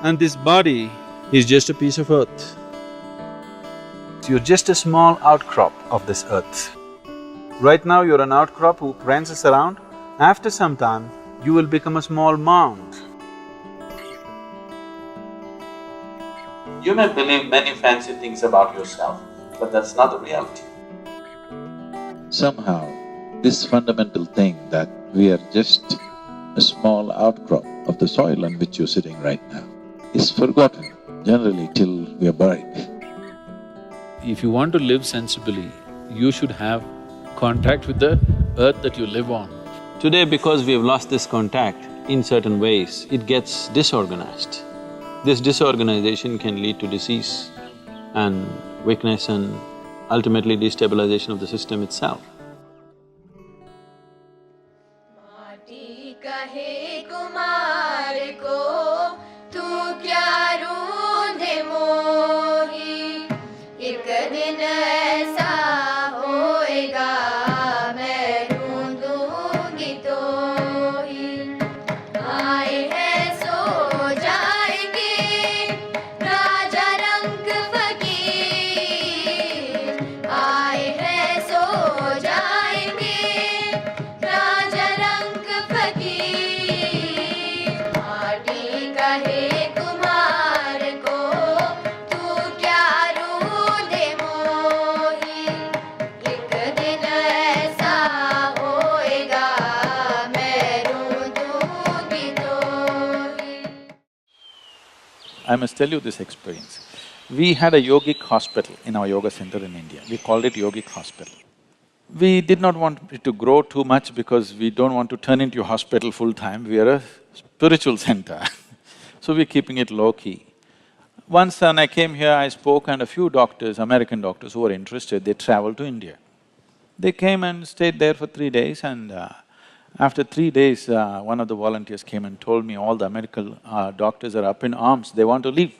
And this body is just a piece of earth. You're just a small outcrop of this earth. Right now you're an outcrop who prances around. After some time, you will become a small mound. You may believe many fancy things about yourself, but that's not the reality. Somehow, this fundamental thing that we are just a small outcrop of the soil on which you're sitting right now is forgotten generally till we are buried. If you want to live sensibly, you should have contact with the earth that you live on. Today, because we have lost this contact, in certain ways, it gets disorganized. This disorganization can lead to disease and weakness and ultimately destabilization of the system itself. माटी कहे कुमार को तू क्या रूंधे मोही, एक दिन ऐसा होएगा मैं रूंधूंगी तो ही। आए हैं सो जाएंगे राजा रंग फकीर, आए हैं सो जाएंगे राजा रंग फकीर। माटी कहे कुमार को तू क्या रूंधे मोही, एक दिन ऐसा होएगा मैं रूंधूंगी तो ही। I must tell you this experience. We had a yogic hospital in our yoga center in India. We called it yogic hospital. We did not want it to grow too much because we don't want to turn into a hospital full-time, we are a spiritual center so we're keeping it low-key. Once when I came here, I spoke and a few doctors, American doctors who were interested, they traveled to India. They came and stayed there for 3 days and after 3 days, one of the volunteers came and told me all the American doctors are up in arms, they want to leave.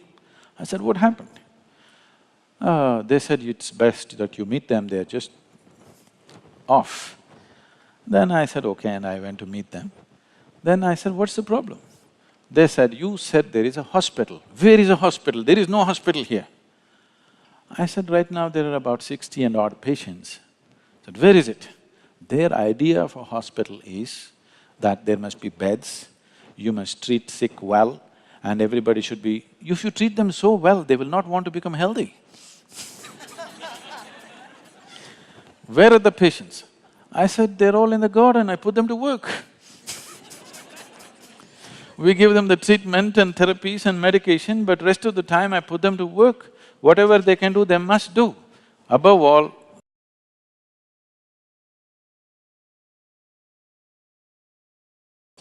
I said, what happened? They said, it's best that you meet them, they're just off. Then I said, okay, and I went to meet them. Then I said, what's the problem? They said, you said there is a hospital. Where is a hospital? There is no hospital here. I said, right now there are about 60 and odd patients. I said, where is it? Their idea of a hospital is that there must be beds, you must treat sick well, and everybody should be… If you treat them so well, they will not want to become healthy. Where are the patients? I said, they're all in the garden, I put them to work. We give them the treatment and therapies and medication, but rest of the time I put them to work. Whatever they can do, they must do. Above all,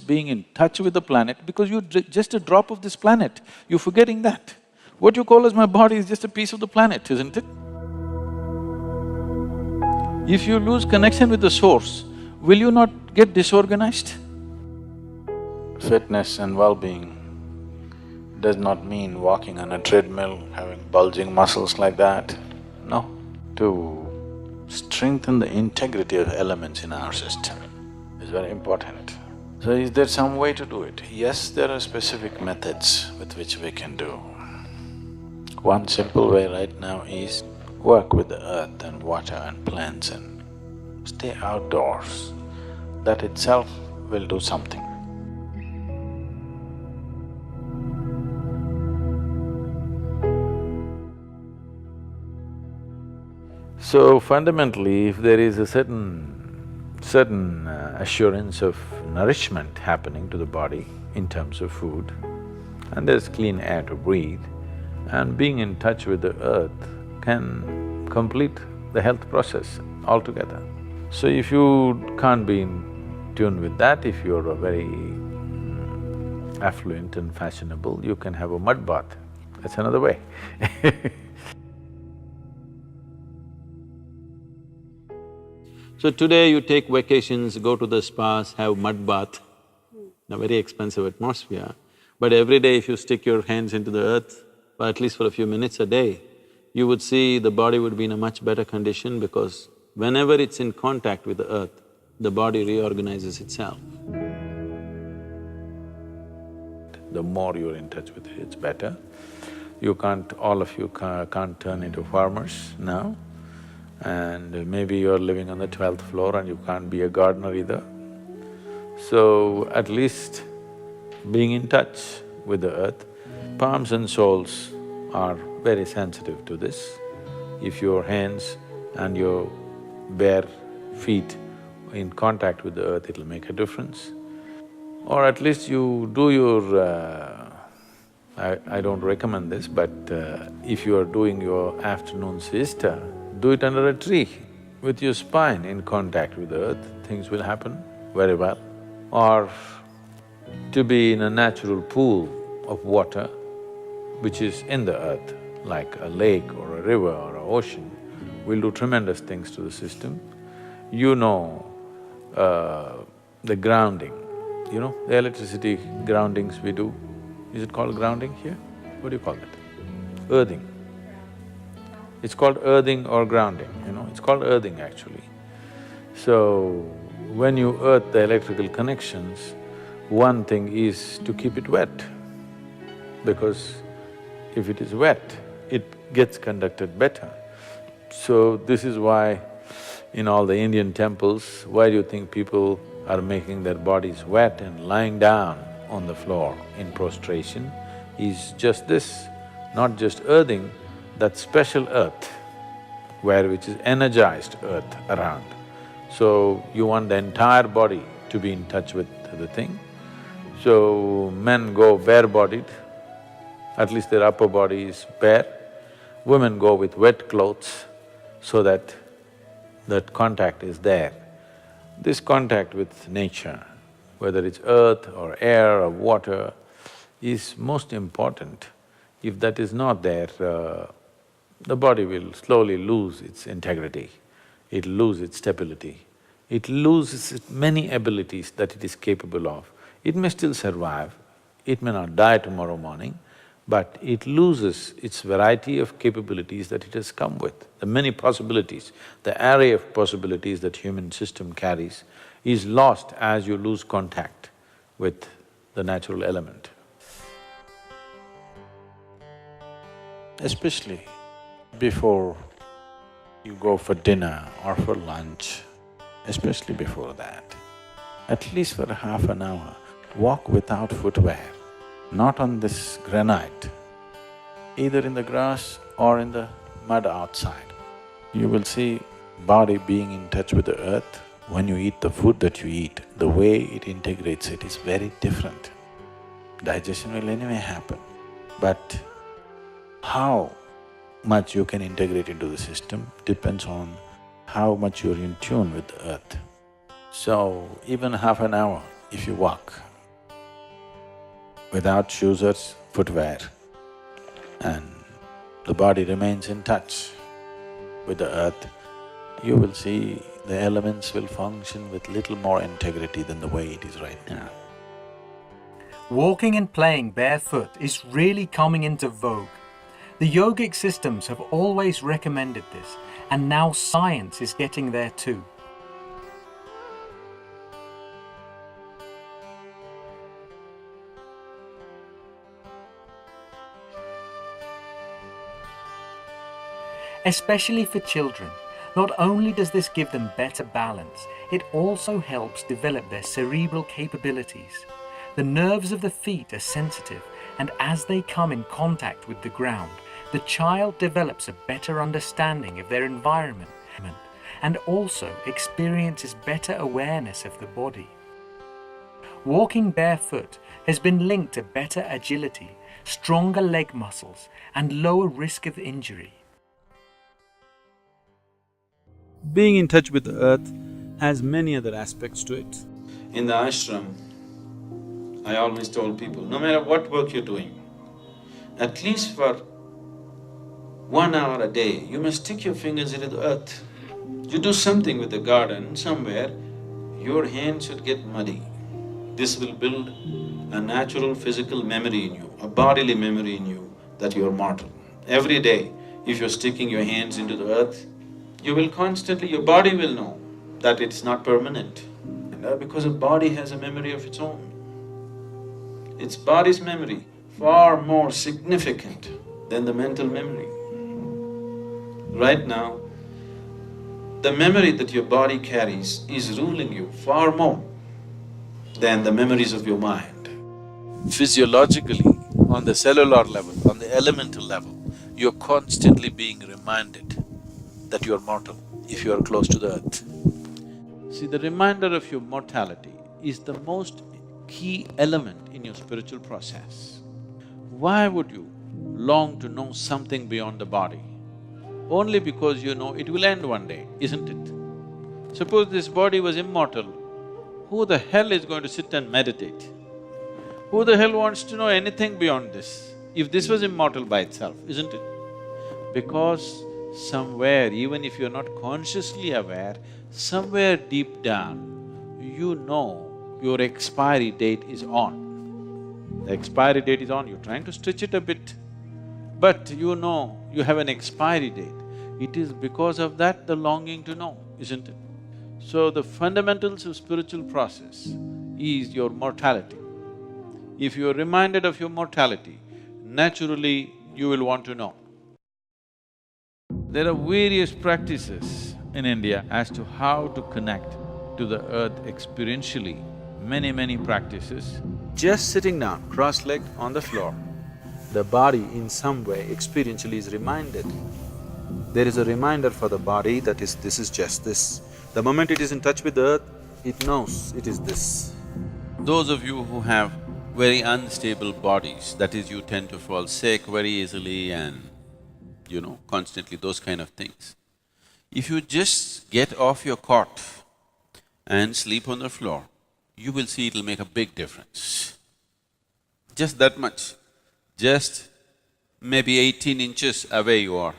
being in touch with the planet, because you're just a drop of this planet, you're forgetting that. What you call as my body is just a piece of the planet, isn't it? If you lose connection with the source, will you not get disorganized? Fitness and well-being does not mean walking on a treadmill, having bulging muscles like that. No. To strengthen the integrity of elements in our system is very important. So is there some way to do it? Yes, there are specific methods with which we can do. One simple way right now is work with the earth and water and plants and stay outdoors. That itself will do something. So fundamentally, if there is a certain assurance of nourishment happening to the body in terms of food, and there's clean air to breathe, and being in touch with the earth can complete the health process altogether. So if you can't be in tune with that, if you're a very affluent and fashionable, you can have a mud bath, that's another way So today you take vacations, go to the spas, have mud bath, a very expensive atmosphere, but every day if you stick your hands into the earth, or at least for a few minutes a day, you would see the body would be in a much better condition because whenever it's in contact with the earth, the body reorganizes itself. The more you're in touch with it, it's better. You can't… all of you can't turn into farmers now, and maybe you're living on the 12th floor and you can't be a gardener either. So at least being in touch with the earth, palms and soles are very sensitive to this. If your hands and your bare feet in contact with the earth, it'll make a difference. Or at least you do your… I don't recommend this, but if you are doing your afternoon siesta, do it under a tree with your spine in contact with the earth, things will happen very well. Or to be in a natural pool of water which is in the earth, like a lake or a river or an ocean, will do tremendous things to the system. You know the grounding, you know, the electricity groundings we do. Is it called grounding here? What do you call it? Earthing. It's called earthing or grounding, you know, it's called earthing actually. So, when you earth the electrical connections, one thing is to keep it wet, because if it is wet, it gets conducted better. So, this is why in all the Indian temples, why do you think people are making their bodies wet and lying down on the floor in prostration? Is just this, not just earthing, that special earth which is energized earth around. So, you want the entire body to be in touch with the thing. So, men go bare-bodied, at least their upper body is bare. Women go with wet clothes so that that contact is there. This contact with nature, whether it's earth or air or water, is most important. If that is not there, the body will slowly lose its integrity, it'll lose its stability, it loses many abilities that it is capable of. It may still survive, it may not die tomorrow morning, but it loses its variety of capabilities that it has come with. The many possibilities, the array of possibilities that human system carries is lost as you lose contact with the natural element. Especially before you go for dinner or for lunch, especially before that, at least for half an hour, walk without footwear, not on this granite, either in the grass or in the mud outside. You will see body being in touch with the earth. When you eat the food that you eat, the way it integrates it is very different. Digestion will anyway happen, but how much you can integrate into the system depends on how much you're in tune with the earth. So, even half an hour if you walk without shoes or footwear, and the body remains in touch with the earth, you will see the elements will function with little more integrity than the way it is right now. Walking and playing barefoot is really coming into vogue. The yogic systems have always recommended this, and now science is getting there too. Especially for children, not only does this give them better balance, it also helps develop their cerebral capabilities. The nerves of the feet are sensitive, and as they come in contact with the ground, the child develops a better understanding of their environment and also experiences better awareness of the body. Walking barefoot has been linked to better agility, stronger leg muscles, and lower risk of injury. Being in touch with the earth has many other aspects to it. In the ashram, I always told people, no matter what work you're doing, at least for 1 hour a day, you must stick your fingers into the earth. You do something with the garden somewhere, your hands should get muddy. This will build a natural physical memory in you, a bodily memory in you that you're mortal. Every day, if you're sticking your hands into the earth, you will constantly… your body will know that it's not permanent, because a body has a memory of its own. It's body's memory, far more significant than the mental memory. Right now, the memory that your body carries is ruling you far more than the memories of your mind. Physiologically, on the cellular level, on the elemental level, you're constantly being reminded that you're mortal if you're close to the earth. See, the reminder of your mortality is the most key element in your spiritual process. Why would you long to know something beyond the body? Only because you know it will end one day, isn't it? Suppose this body was immortal, who the hell is going to sit and meditate? Who the hell wants to know anything beyond this, if this was immortal by itself, isn't it? Because somewhere, even if you're not consciously aware, somewhere deep down, you know your expiry date is on. The expiry date is on, you're trying to stretch it a bit, but you know you have an expiry date. It is because of that the longing to know, isn't it? So the fundamentals of spiritual process is your mortality. If you are reminded of your mortality, naturally you will want to know. There are various practices in India as to how to connect to the earth experientially, many practices. Just sitting down, cross-legged on the floor, the body in some way experientially is reminded. There is a reminder for the body that this is just this. The moment it is in touch with the earth, it knows it is this. Those of you who have very unstable bodies, that is, you tend to fall sick very easily and constantly those kind of things. If you just get off your cot and sleep on the floor, you will see it'll make a big difference. Just that much. Just maybe 18 inches away you are,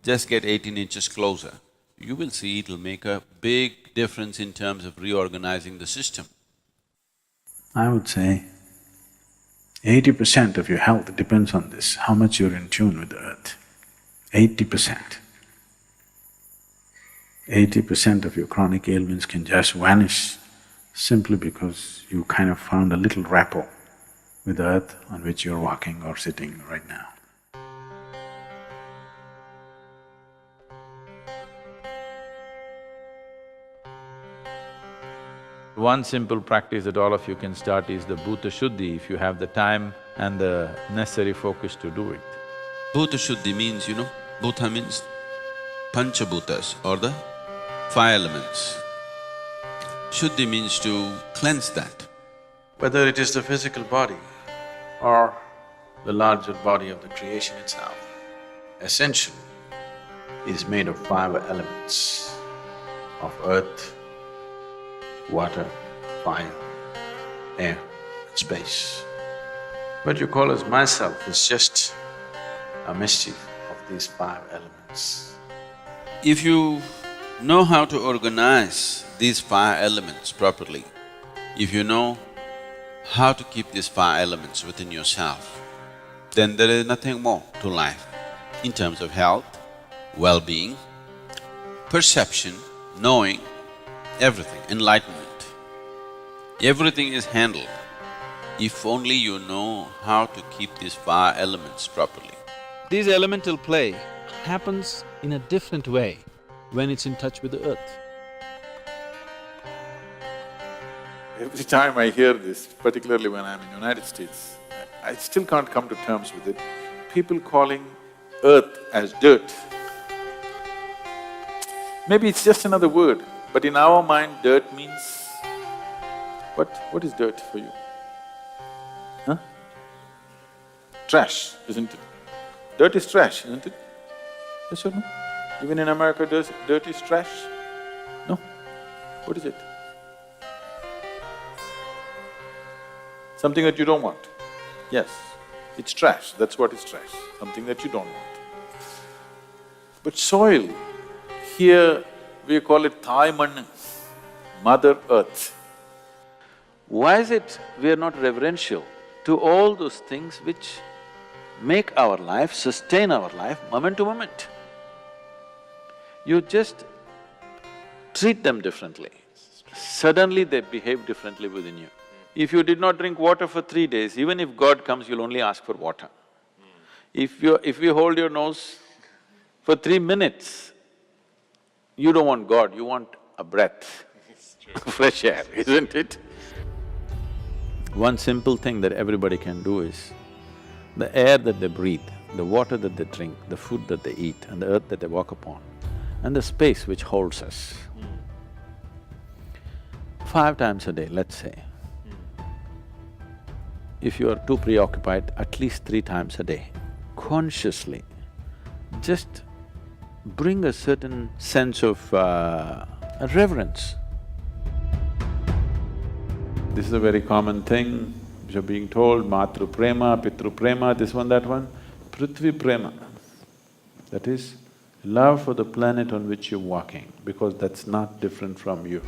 just get 18 inches closer. You will see it'll make a big difference in terms of reorganizing the system. I would say 80% of your health depends on this, how much you're in tune with the earth. 80%. 80% of your chronic ailments can just vanish simply because you kind of found a little rapport with the earth on which you're walking or sitting right now. One simple practice that all of you can start is the Bhuta Shuddhi if you have the time and the necessary focus to do it. Bhuta Shuddhi means, Bhuta means Panchabhutas or the five elements. Shuddhi means to cleanse that. Whether it is the physical body or the larger body of the creation itself, essentially is made of five elements of earth, water, fire, air and space. What you call as myself is just a mischief of these five elements. If you know how to organize these five elements properly, if you know how to keep these five elements within yourself, then there is nothing more to life in terms of health, well-being, perception, knowing, everything, enlightenment. Everything is handled if only you know how to keep these five elements properly. This elemental play happens in a different way when it's in touch with the earth. Every time I hear this, particularly when I'm in United States, I still can't come to terms with it. People calling earth as dirt. Maybe it's just another word, but in our mind, dirt means… What is dirt for you? Huh? Trash, isn't it? Dirt is trash, isn't it? Yes or no? Even in America, dirt is trash? No? What is it? Something that you don't want. Yes, it's trash, that's what is trash, something that you don't want. But soil, here we call it Thai Mann, Mother Earth. Why is it we are not reverential to all those things which make our life, sustain our life moment to moment? You just treat them differently. Suddenly they behave differently within you. If you did not drink water for 3 days, even if God comes, you'll only ask for water. If you hold your nose for 3 minutes, you don't want God, you want a breath, fresh air, isn't it? One simple thing that everybody can do is, the air that they breathe, the water that they drink, the food that they eat, and the earth that they walk upon, and the space which holds us. 5 times a day, let's say. If you are too preoccupied, at least 3 times a day, consciously, just bring a certain sense of reverence. This is a very common thing, you're being told, Matru Prema, Pitru Prema, this one, that one. Prithvi Prema, that is love for the planet on which you're walking, because that's not different from you.